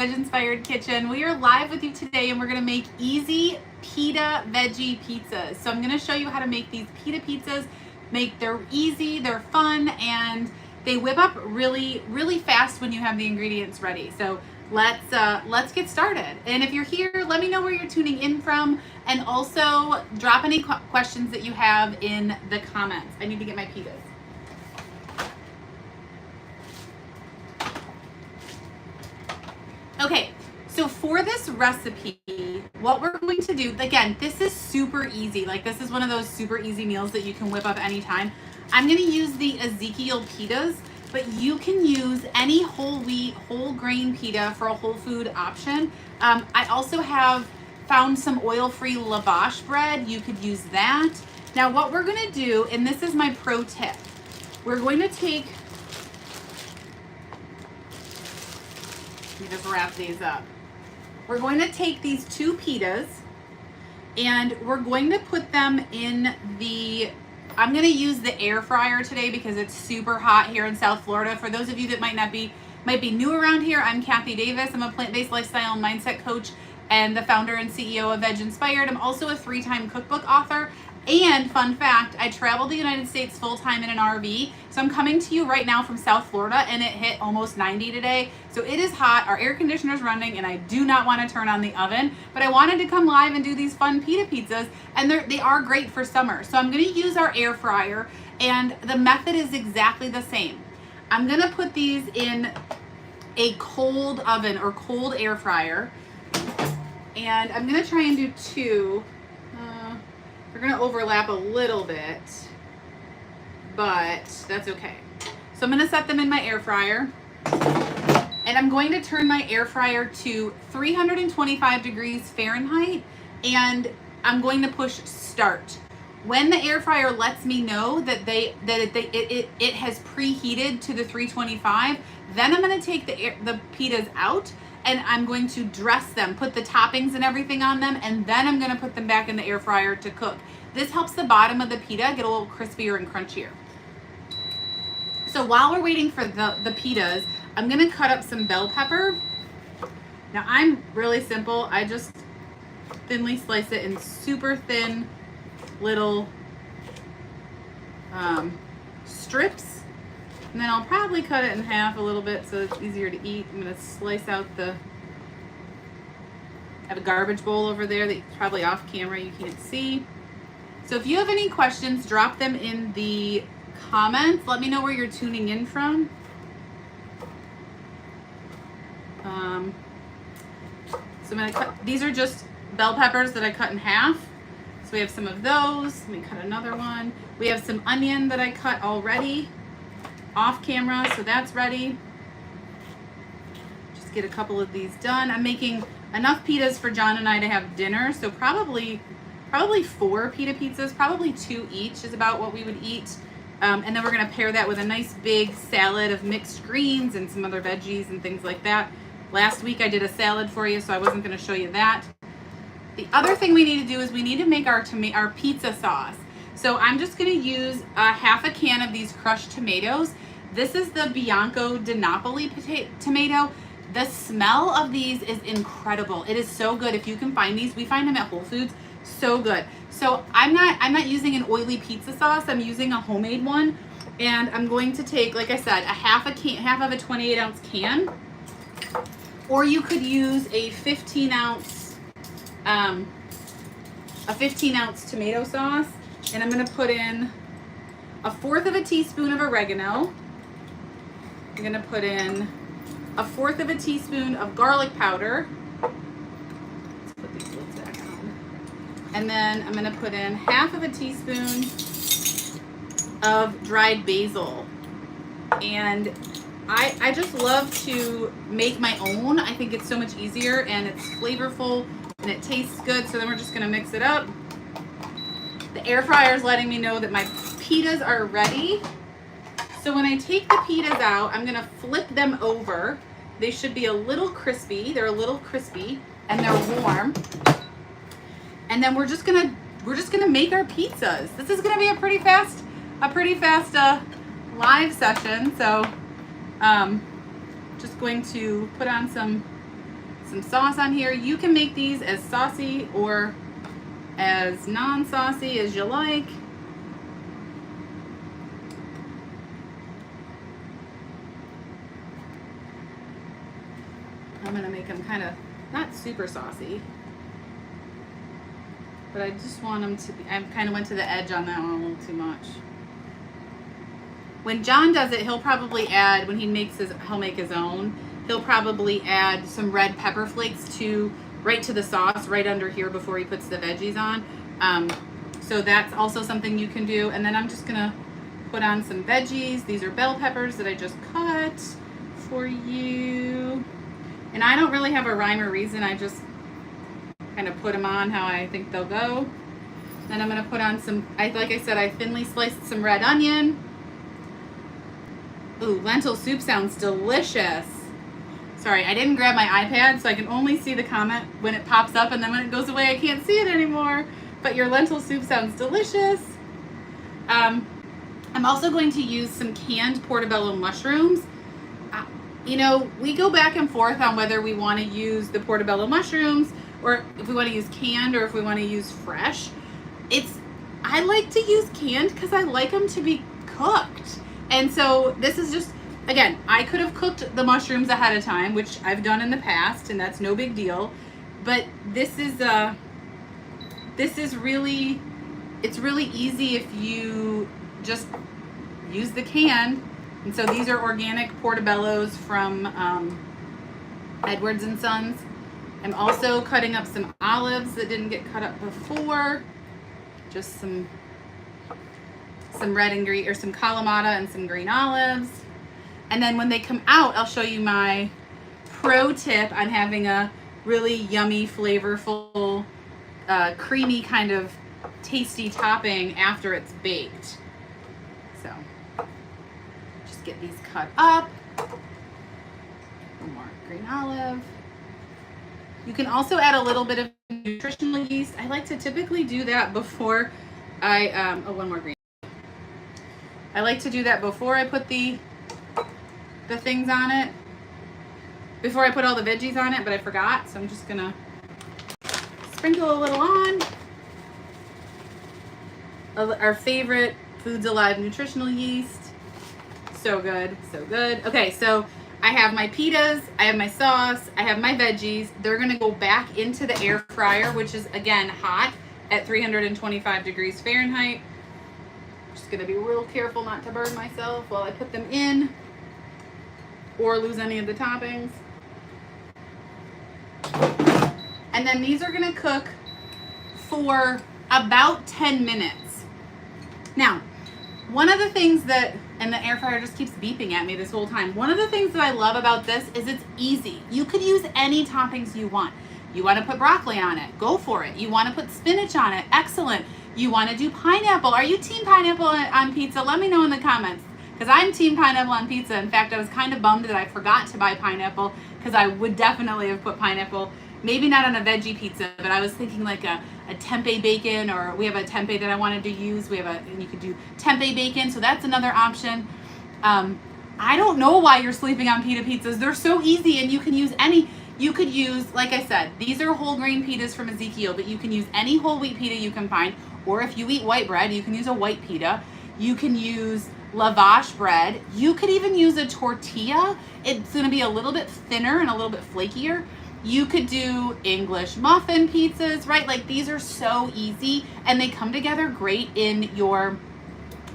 VegInspired Kitchen. We are live with you today and we're gonna make easy pita veggie pizzas. So I'm gonna show you how to make these pita pizzas. They're easy, they're fun, and they whip up really, really fast when you have the ingredients ready. So let's get started. And if you're here, let me know where you're tuning in from, and also drop any questions that you have in the comments. I need to get my pitas. Okay, so for this recipe, what we're going to do, again, this is super easy. Like, this is one of those super easy meals that you can whip up anytime. I'm gonna use the Ezekiel pitas, but you can use any whole wheat, whole grain pita for a whole food option. I also have found some oil-free lavash bread. You could use that. Now, what we're gonna do, and this is my pro tip, we're going to take, let me just wrap these up. We're going to take these two pitas and we're going to put them in I'm going to use the air fryer today because it's super hot here in South Florida. For those of you that might be new around here, I'm Kathy Davis. I'm a plant-based lifestyle and mindset coach and the founder and CEO of VegInspired. I'm also a 3-time cookbook author. And fun fact, I traveled the United States full-time in an RV. So I'm coming to you right now from South Florida, and it hit almost 90 today. So it is hot, our air conditioner's running, and I do not want to turn on the oven. But I wanted to come live and do these fun pita pizzas, and they are great for summer. So I'm gonna use our air fryer, and the method is exactly the same. I'm gonna put these in a cold oven or cold air fryer, and I'm gonna try and do two. They're gonna overlap a little bit, but that's okay. So I'm gonna set them in my air fryer, and I'm going to turn my air fryer to 325 degrees Fahrenheit, and I'm going to push start. When the air fryer lets me know that it has preheated to the 325, then I'm gonna take the pitas out, and I'm going to dress them, put the toppings and everything on them, and then I'm gonna put them back in the air fryer to cook. This helps the bottom of the pita get a little crispier and crunchier. So while we're waiting for the pitas, I'm gonna cut up some bell pepper. Now I'm really simple. I just thinly slice it in super thin little strips. And then I'll probably cut it in half a little bit so it's easier to eat. I'm gonna slice out I have a garbage bowl over there that's probably off camera, you can't see. So if you have any questions, drop them in the comments. Let me know where you're tuning in from. So I'm gonna cut, these are just bell peppers that I cut in half. So we have some of those. Let me cut another one. We have some onion that I cut already off camera, so that's ready. Just get a couple of these done. I'm making enough pitas for John and I to have dinner, so probably 4 pita pizzas, probably 2 each is about what we would eat. And then we're gonna pair that with a nice big salad of mixed greens and some other veggies and things like that. Last week I did a salad for you, so I wasn't gonna show you that. The other thing we need to do is we need to make our pizza sauce. So I'm just gonna use half a can of these crushed tomatoes. This is the Bianco di Napoli tomato. The smell of these is incredible. It is so good. If you can find these, we find them at Whole Foods. So good. So I'm not using an oily pizza sauce. I'm using a homemade one, and I'm going to take, like I said, half of a 28-ounce can, or you could use a 15-ounce tomato sauce. And I'm going to put in 1/4 of a teaspoon of oregano. I'm going to put in 1/4 of a teaspoon of garlic powder. Let's put these lids back on. And then I'm going to put in 1/2 of a teaspoon of dried basil. And I just love to make my own. I think it's so much easier, and it's flavorful, and it tastes good. So then we're just going to mix it up. The air fryer is letting me know that my pitas are ready. So when I take the pitas out, I'm gonna flip them over. They should be a little crispy. They're a little crispy and they're warm. And then we're just gonna make our pizzas. This is gonna be a pretty fast live session. So just going to put on some some sauce on here. You can make these as saucy or as non-saucy as you like. I'm gonna make them kind of not super saucy, but I just want them to be, I kind of went to the edge on that one a little too much. When John does it, he'll probably add, when he makes his, he'll make his own, he'll probably add some red pepper flakes right to the sauce right under here before he puts the veggies on. So that's also something you can do. And then I'm just gonna put on some veggies. These are bell peppers that I just cut for you. And I don't really have a rhyme or reason. I just kind of put them on how I think they'll go. Then I'm gonna put on some, like I said, I thinly sliced some red onion. Ooh, lentil soup sounds delicious. Sorry, I didn't grab my iPad, so I can only see the comment when it pops up, and then when it goes away, I can't see it anymore. But your lentil soup sounds delicious. I'm also going to use some canned portobello mushrooms. You know, we go back and forth on whether we want to use the portobello mushrooms or if we want to use canned or if we want to use fresh. I like to use canned because I like them to be cooked. And so this is just, again, I could have cooked the mushrooms ahead of time, which I've done in the past, and that's no big deal. But this is really, it's really easy if you just use the canned. And so these are organic portobellos from Edwards and Sons. I'm also cutting up some olives that didn't get cut up before. Just some red and green, or some Kalamata and some green olives. And then when they come out, I'll show you my pro tip on having a really yummy, flavorful, creamy kind of tasty topping after it's baked. So just get these cut up. One more green olive. You can also add a little bit of nutritional yeast. I like to typically do that before I, one more green. I like to do that before I put the things on it, before I put all the veggies on it, but I forgot, so I'm just gonna sprinkle a little on. Our favorite Foods Alive nutritional yeast. So good, so good. Okay, so I have my pitas, I have my sauce, I have my veggies. They're gonna go back into the air fryer, which is, again, hot at 325 degrees Fahrenheit. Just gonna be real careful not to burn myself while I put them in or lose any of the toppings. And then these are gonna cook for about 10 minutes. Now, one of the things that, and the air fryer just keeps beeping at me this whole time. One of the things that I love about this is it's easy. You could use any toppings you want. You want to put broccoli on it, go for it. You want to put spinach on it, excellent. You want to do pineapple. Are you team pineapple on pizza? Let me know in the comments, because I'm team pineapple on pizza. In fact, I was kind of bummed that I forgot to buy pineapple, because I would definitely have put pineapple, maybe not on a veggie pizza, but I was thinking like a tempeh bacon, or we have a tempeh that I wanted to use. And you could do tempeh bacon, so that's another option. I don't know why you're sleeping on pita pizzas. They're so easy, and you can use any. You could use, like I said, these are whole grain pitas from Ezekiel, but you can use any whole wheat pita you can find, or if you eat white bread, you can use a white pita. You can use lavash bread. You could even use a tortilla. It's going to be a little bit thinner and a little bit flakier. You could do English muffin pizzas, right? Like, these are so easy, and they come together great in your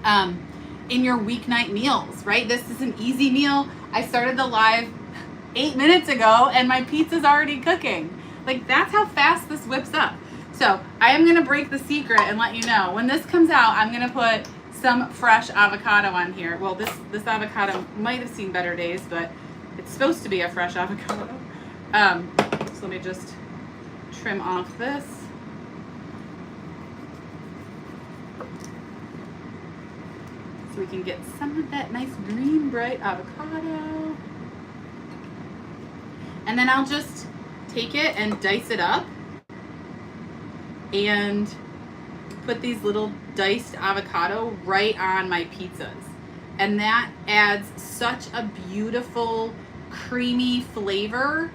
weeknight meals, right? This is an easy meal. I started the live 8 minutes ago, and my pizza's already cooking. Like, that's how fast this whips up. So I am gonna break the secret and let you know, when this comes out, I'm gonna put some fresh avocado on here. Well, this avocado might have seen better days, but it's supposed to be a fresh avocado. So let me just trim off this. So we can get some of that nice green, bright avocado. And then I'll just take it and dice it up and put these little diced avocado right on my pizzas. And that adds such a beautiful, creamy flavor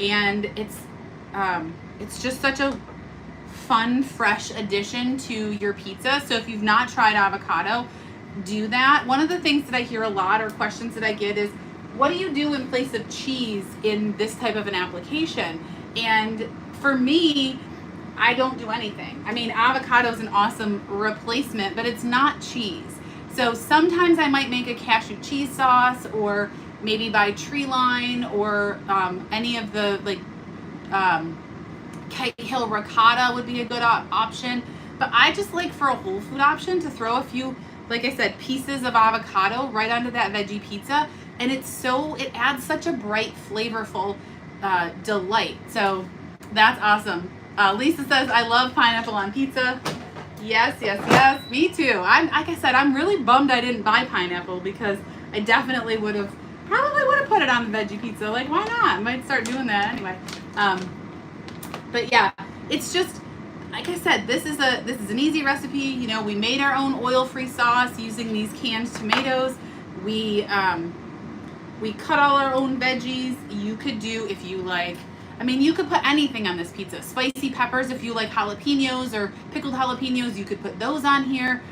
and it's just such a fun, fresh addition to your pizza. So if you've not tried avocado, do that. One of the things that I hear a lot, or questions that I get, is what do you do in place of cheese in this type of an application? And for me, I don't do anything. I mean, avocado is an awesome replacement, but it's not cheese. So sometimes I might make a cashew cheese sauce, or maybe buy tree line, or any of the like Kite Hill ricotta would be a good option. But I just like, for a whole food option, to throw a few, like I said, pieces of avocado right onto that veggie pizza, and it adds such a bright, flavorful delight. So that's awesome. Lisa says, I love pineapple on pizza. Yes, yes, yes, me too. Like I said, I'm really bummed I didn't buy pineapple, because I definitely probably would have put it on the veggie pizza. Like, why not? I might start doing that anyway. But yeah, it's just, like I said, this is an easy recipe. You know, we made our own oil-free sauce using these canned tomatoes. We cut all our own veggies. You could do, if you like, I mean, you could put anything on this pizza. Spicy peppers, if you like jalapenos or pickled jalapenos, you could put those on here.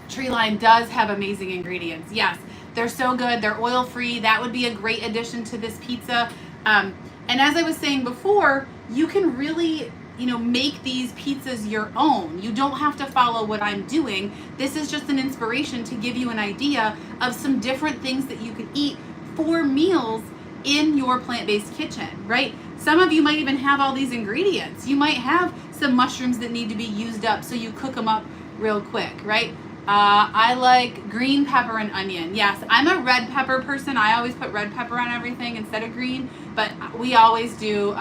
Tree Lime does have amazing ingredients. Yes, they're so good. They're oil-free. That would be a great addition to this pizza. And as I was saying before, you can really, make these pizzas your own. You don't have to follow what I'm doing. This is just an inspiration to give you an idea of some different things that you can eat for meals in your plant-based kitchen, right? Some of you might even have all these ingredients. You might have some mushrooms that need to be used up, so you cook them up real quick, right? I like green pepper and onion. Yes, I'm a red pepper person. I always put red pepper on everything instead of green, but we always do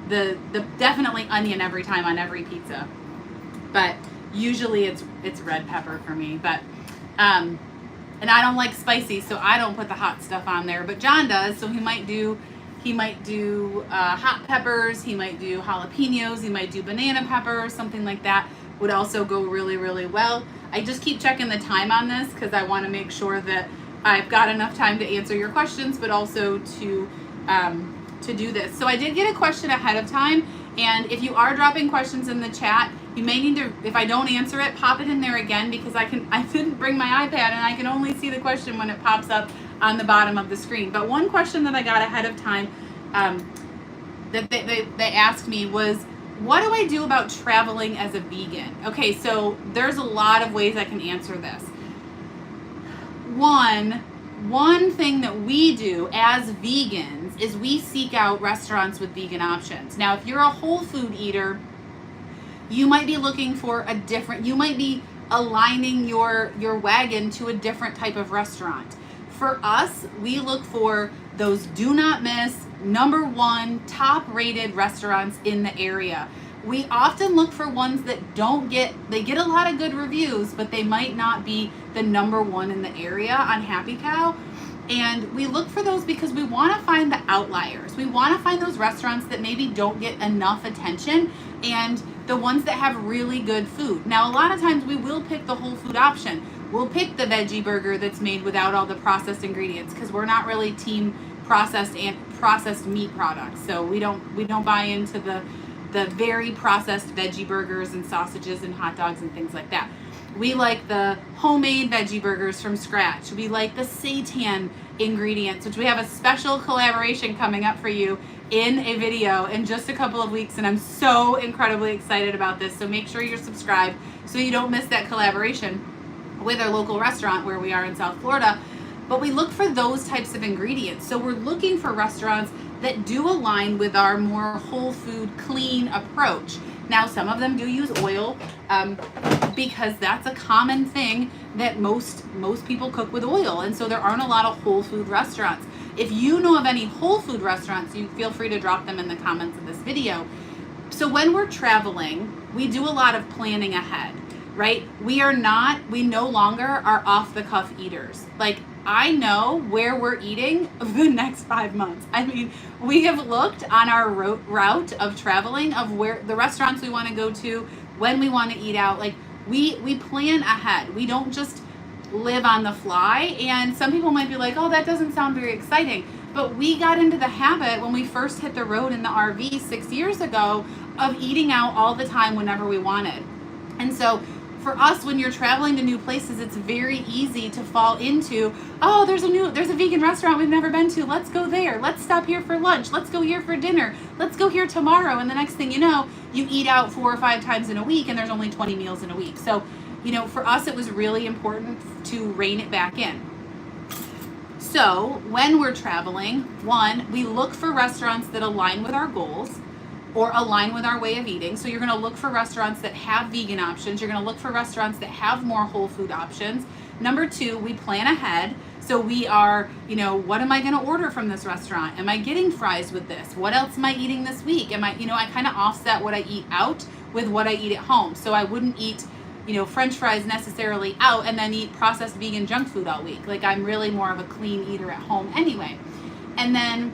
the definitely onion every time on every pizza. But usually it's red pepper for me. But and I don't like spicy, so I don't put the hot stuff on there. But John does, so he might do hot peppers. He might do jalapenos. He might do banana peppers, something like that. Would also go really, really well. I just keep checking the time on this, because I want to make sure that I've got enough time to answer your questions, but also to do this. So I did get a question ahead of time, and if you are dropping questions in the chat, you may need to, if I don't answer it, pop it in there again, because I didn't bring my iPad, and I can only see the question when it pops up on the bottom of the screen. But one question that I got ahead of time that they asked me was, what do I do about traveling as a vegan? Okay, so there's a lot of ways I can answer this. One thing that we do as vegans is we seek out restaurants with vegan options. Now, if you're a whole food eater, you might be looking for you might be aligning your wagon to a different type of restaurant. For us, we look for those do not miss, #1 top rated restaurants in the area. We often look for ones that they get a lot of good reviews, but they might not be the #1 in the area on Happy Cow. And we look for those because we want to find the outliers. We want to find those restaurants that maybe don't get enough attention, and the ones that have really good food. Now, a lot of times we will pick the whole food option. We'll pick the veggie burger that's made without all the processed ingredients, because we're not really team processed meat products. So we don't buy into the very processed veggie burgers and sausages and hot dogs and things like that. We like the homemade veggie burgers from scratch. We like the seitan ingredients, which we have a special collaboration coming up for you in a video in just a couple of weeks, and I'm so incredibly excited about this. So make sure you're subscribed so you don't miss that collaboration with our local restaurant where we are in South Florida. But we look for those types of ingredients. So we're looking for restaurants that do align with our more whole food, clean approach. Now, some of them do use oil because that's a common thing that most people cook with oil. And so there aren't a lot of whole food restaurants. If you know of any whole food restaurants, you feel free to drop them in the comments of this video. So when we're traveling, we do a lot of planning ahead, right? We no longer are off the cuff eaters. Like, I know where we're eating the next 5 months. I mean, we have looked on our route of traveling of where the restaurants we want to go to, when we want to eat out. Like, we plan ahead. We don't just live on the fly. And some people might be like, oh, that doesn't sound very exciting. But we got into the habit when we first hit the road in the RV 6 years ago of eating out all the time whenever we wanted. And so for us, when you're traveling to new places, it's very easy to fall into, oh, there's a vegan restaurant we've never been to. Let's go there. Let's stop here for lunch. Let's go here for dinner. Let's go here tomorrow. And the next thing you know, you eat out 4 or 5 times in a week, and there's only 20 meals in a week. So, for us, it was really important to rein it back in. So when we're traveling, one, we look for restaurants that align with our goals or align with our way of eating. So you're going to look for restaurants that have vegan options. You're going to look for restaurants that have more whole food options. Number 2, we plan ahead. So we are, what am I going to order from this restaurant? Am I getting fries with this? What else am I eating this week? I kind of offset what I eat out with what I eat at home. So I wouldn't eat, French fries necessarily out and then eat processed vegan junk food all week. Like, I'm really more of a clean eater at home anyway. And then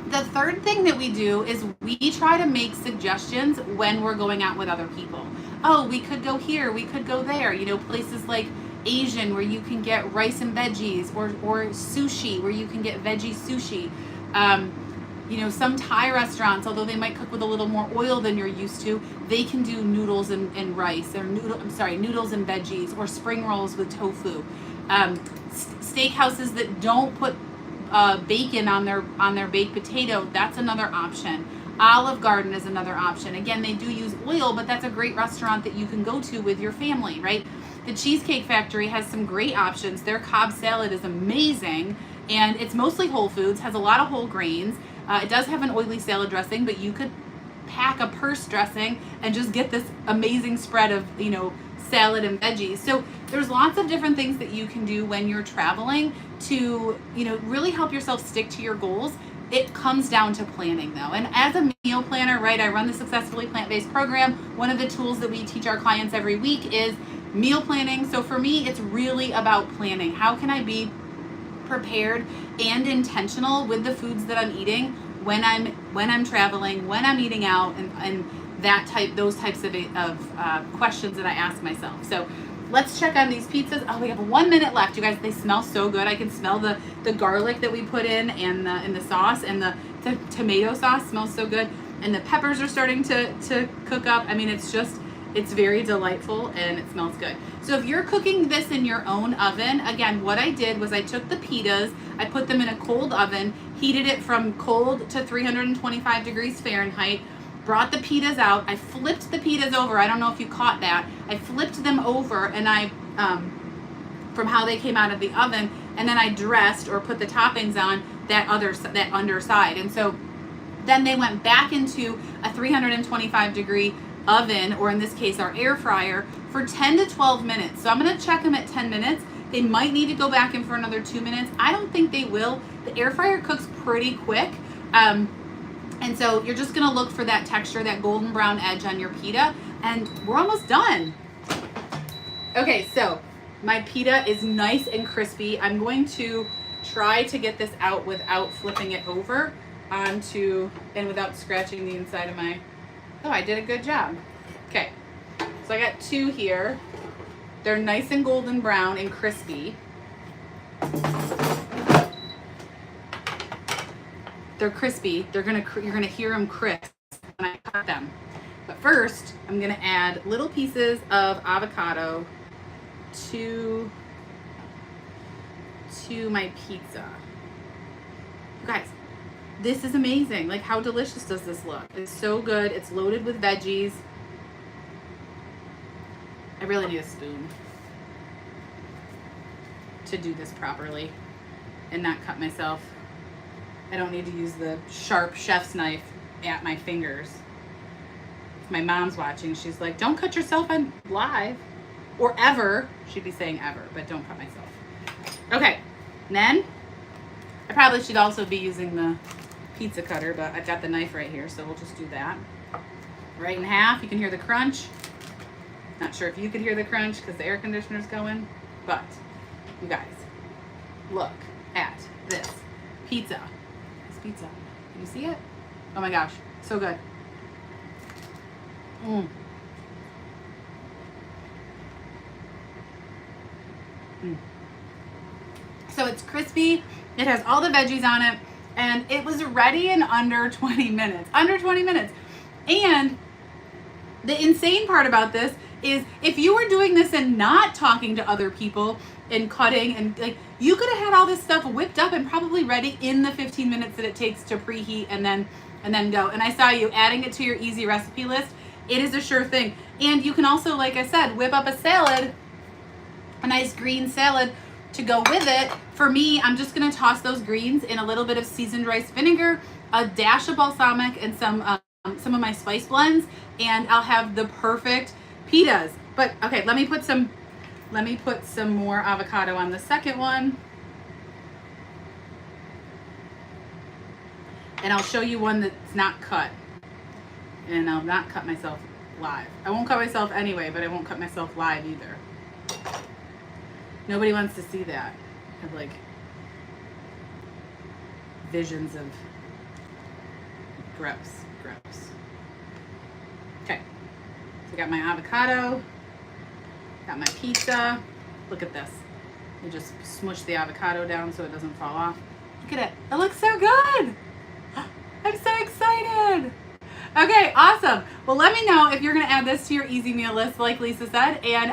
the third thing that we do is we try to make suggestions when we're going out with other people. Oh, we could go here, we could go there. Places like Asian where you can get rice and veggies, or sushi where you can get veggie sushi. Some Thai restaurants, although they might cook with a little more oil than you're used to, they can do noodles and rice, or noodles and veggies, or spring rolls with tofu. Steakhouses that don't put bacon on their baked potato, that's another option. Olive Garden is another option. Again, they do use oil, but that's a great restaurant that you can go to with your family, right? The Cheesecake Factory has some great options. Their Cobb salad is amazing, and it's mostly whole foods, has a lot of whole grains. It does have an oily salad dressing, but you could pack a purse dressing and just get this amazing spread of, salad and veggies. So there's lots of different things that you can do when you're traveling to, really help yourself stick to your goals. It comes down to planning though. And as a meal planner, right, I run the Successfully Plant-Based program. One of the tools that we teach our clients every week is meal planning. So for me, it's really about planning. How can I be prepared and intentional with the foods that I'm eating when I'm traveling, when I'm eating out, and those types of questions that I ask myself. So let's check on these pizzas. Oh, we have 1 minute left, you guys. They smell so good. I can smell the garlic that we put in, and the sauce, and the tomato sauce smells so good, and the peppers are starting to cook up. I mean, it's very delightful and it smells good. So if you're cooking this in your own oven, again, what I did was I took the pitas, I put them in a cold oven, heated it from cold to 325 degrees Fahrenheit, brought the pitas out. I flipped the pitas over. I don't know if you caught that. I flipped them over, and I, from how they came out of the oven, and then I dressed or put the toppings on that underside. And so then they went back into a 325 degree oven, or in this case our air fryer, for 10 to 12 minutes. So I'm going to check them at 10 minutes. They might need to go back in for another 2 minutes. I don't think they will. The air fryer cooks pretty quick. And so you're just going to look for that texture, that golden brown edge on your pita, and we're almost done. Okay, so my pita is nice and crispy. I'm going to try to get this out without flipping it over and without scratching the inside of my... Oh, I did a good job. Okay, so I got 2 here. They're nice and golden brown and crispy. They're crispy. You're gonna hear them crisp when I cut them. But first, I'm gonna add little pieces of avocado to my pizza. You guys, this is amazing. Like, how delicious does this look? It's so good. It's loaded with veggies. I really need a spoon to do this properly and not cut myself. I don't need to use the sharp chef's knife at my fingers. If my mom's watching, she's like, don't cut yourself on live. Or ever. She'd be saying ever, but don't cut myself. Okay, and then I probably should also be using the pizza cutter, but I've got the knife right here, so we'll just do that. Right in half. You can hear the crunch. Not sure if you could hear the crunch because the air conditioner's going, but you guys, look at this pizza. This pizza. Can you see it? Oh my gosh, so good. So it's crispy. It has all the veggies on it. And it was ready in under 20 minutes. Under 20 minutes. And the insane part about this is if you were doing this and not talking to other people and cutting and like, you could have had all this stuff whipped up and probably ready in the 15 minutes that it takes to preheat and then go. And I saw you adding it to your easy recipe list. It is a sure thing. And you can also, like I said, whip up a salad, a nice green salad to go with it. For me, I'm just gonna toss those greens in a little bit of seasoned rice vinegar, a dash of balsamic, and some of my spice blends, and I'll have the perfect pitas. But okay, let me put some more avocado on the second one. And I'll show you one that's not cut. And I'll not cut myself live. I won't cut myself anyway, but I won't cut myself live either. Nobody wants to see that. I have like visions of gross. Okay, so I got my avocado, got my pizza. Look at this. You just smush the avocado down so it doesn't fall off. Look at it. It looks so good. I'm so excited. Okay, awesome. Well, let me know if you're gonna add this to your easy meal list, like Lisa said. And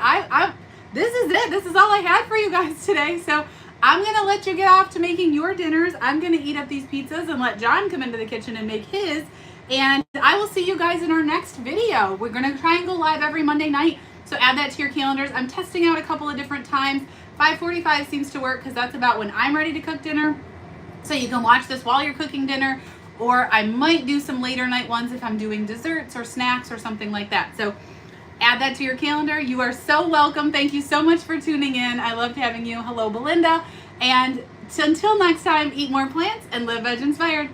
this is it. This is all I had for you guys today. So I'm gonna let you get off to making your dinners. I'm gonna eat up these pizzas and let John come into the kitchen and make his. And I will see you guys in our next video. We're gonna try and go live every Monday night. So add that to your calendars. I'm testing out a couple of different times. 5:45 seems to work because that's about when I'm ready to cook dinner. So you can watch this while you're cooking dinner, or I might do some later night ones if I'm doing desserts or snacks or something like that. So add that to your calendar. You are so welcome. Thank you so much for tuning in. I loved having you. Hello, Belinda. And until next time, eat more plants and live veg inspired.